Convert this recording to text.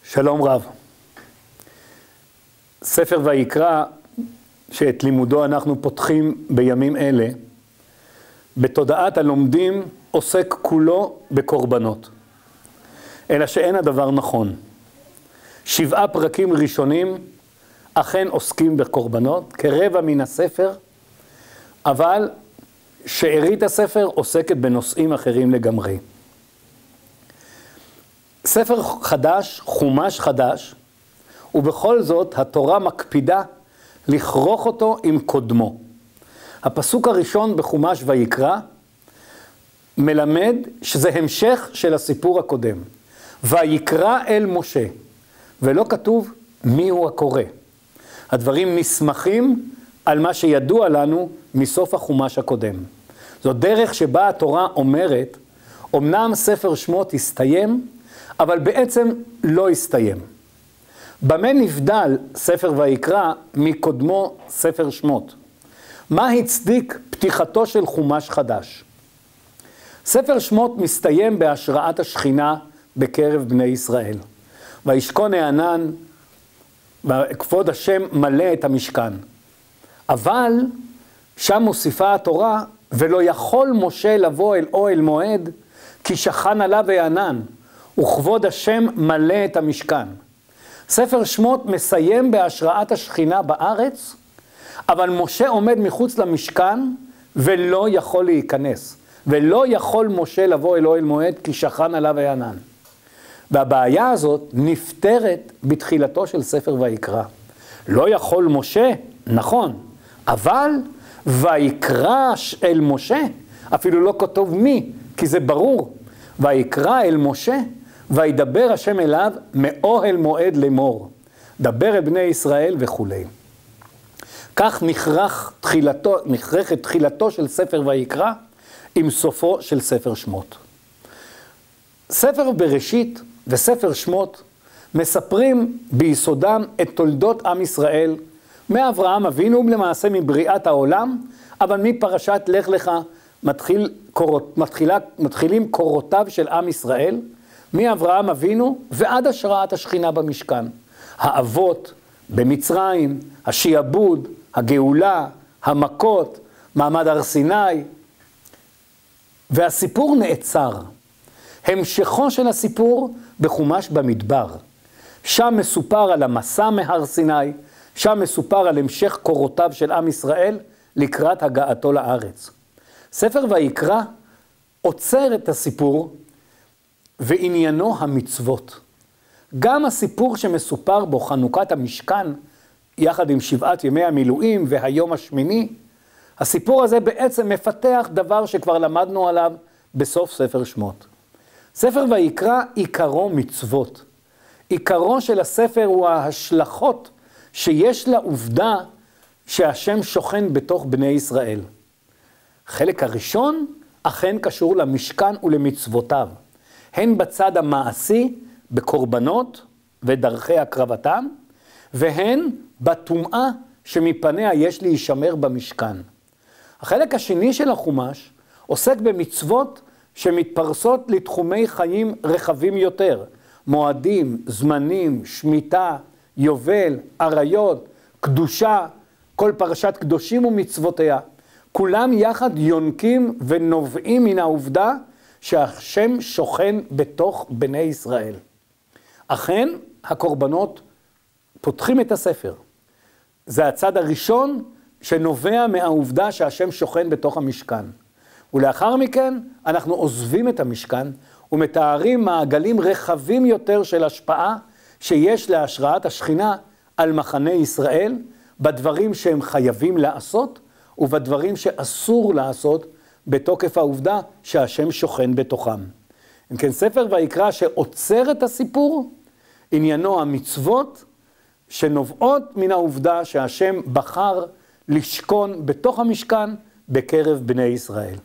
שלום רב. ספר ויקרא, שאת לימודו אנחנו פותחים בימים אלה, בתודעת הלומדים עוסק כולו בקורבנות. אלא שאין הדבר נכון. 7 פרקים ראשונים אכן עוסקים בקורבנות, כרבע מן הספר, אבל שארית הספר עוסקת בנושאים אחרים לגמרי. ספר חדש, חומש חדש, ובכל זאת התורה מקפידה לכרוך אותו עם קודמו. הפסוק הראשון בחומש ויקרא מלמד שזה המשך של הסיפור הקודם. ויקרא אל משה, ולא כתוב מי הוא הקורא. הדברים נסמכים על מה שידוע לנו מסוף החומש הקודם. זו דרך שבה התורה אומרת, אמנם ספר שמות הסתיים, אבל בעצם לא הסתיים. במה נבדל ספר ויקרא מקודמו ספר שמות? מה הצדיק פתיחתו של חומש חדש? ספר שמות מסתיים בהשראת השכינה בקרב בני ישראל. וישכון הענן, וכבוד השם מלא את המשכן. אבל שם מוסיפה התורה, ולא יכול משה לבוא אל אוהל מועד, כי שכן עליו הענן, וכבוד השם מלא את המשכן. ספר שמות מסיים בהשראת השכינה בארץ, אבל משה עומד מחוץ למשכן ולא יכול להיכנס. ולא יכול משה לבוא אל אוהל מועד כי שכן עליו הענן. והבעיה הזאת נפתרת בתחילתו של ספר ויקרא. לא יכול משה, נכון, אבל ויקרא אל משה, אפילו לא כתוב מי, כי זה ברור. ויקרא אל משה, וידבר השם אליו מאוהל מועד לאמור. דבר אל בני ישראל וכו'. כך נכרכת תחילתו של ספר ויקרא עם סופו של ספר שמות. ספר בראשית וספר שמות מספרים ביסודם את תולדות עם ישראל, מאברהם אבינו למעשה מבריאת העולם, אבל מפרשת לך לך מתחילים קורותיו של עם ישראל, מאברהם אבינו ועד השראת השכינה במשכן. האבות במצרים, השיעבוד, הגאולה, המכות, מעמד הר סיני, והסיפור נעצר. המשכו של הסיפור בחומש במדבר. שם מסופר על המסע מהר סיני, שם מסופר על המשך קורותיו של עם ישראל לקראת הגעתו לארץ. ספר ויקרא עוצר את הסיפור ועניינו המצוות. גם הסיפור שמסופר בו חנוכת המשכן, יחד עם 7 ימי המילואים והיום השמיני, הסיפור הזה בעצם מפתח דבר שכבר למדנו עליו בסוף ספר שמות. ספר ויקרא עיקרו מצוות. עיקרו של הספר הוא ההשלכות שיש לעובדה שהשם שוכן בתוך בני ישראל. החלק הראשון אכן קשור למשכן ולמצוותיו. הן בצד המעשי בקורבנות ודרכי הקרבתם, והן בטומאה שמפניה יש להישמר במשכן. החלק השני של החומש עוסק במצוות שמתפרסות לתחומי חיים רחבים יותר. מועדים, זמנים, שמיטה, יובל, עריות, קדושה, כל פרשת קדושים ומצוותיה. כולם יחד יונקים ונובעים מן העובדה שהשם שוכן בתוך בני ישראל. אכן, הקורבנות פותחים את הספר. זה הצד הראשון שנובע מהעובדה שהשם שוכן בתוך המשכן. ולאחר מכן אנחנו עוזבים את המשכן ומתארים מעגלים רחבים יותר של השפעה שיש להשראת השכינה על מחנה ישראל, בדברים שהם חייבים לעשות ובדברים שאסור לעשות בתוקף העובדה שהשם שוכן בתוכם. אם כן, ספר ויקרא שעוצר את הסיפור, עניינו המצוות שנובעות מן העובדה שהשם בחר לשכון בתוך המשכן בקרב בני ישראל.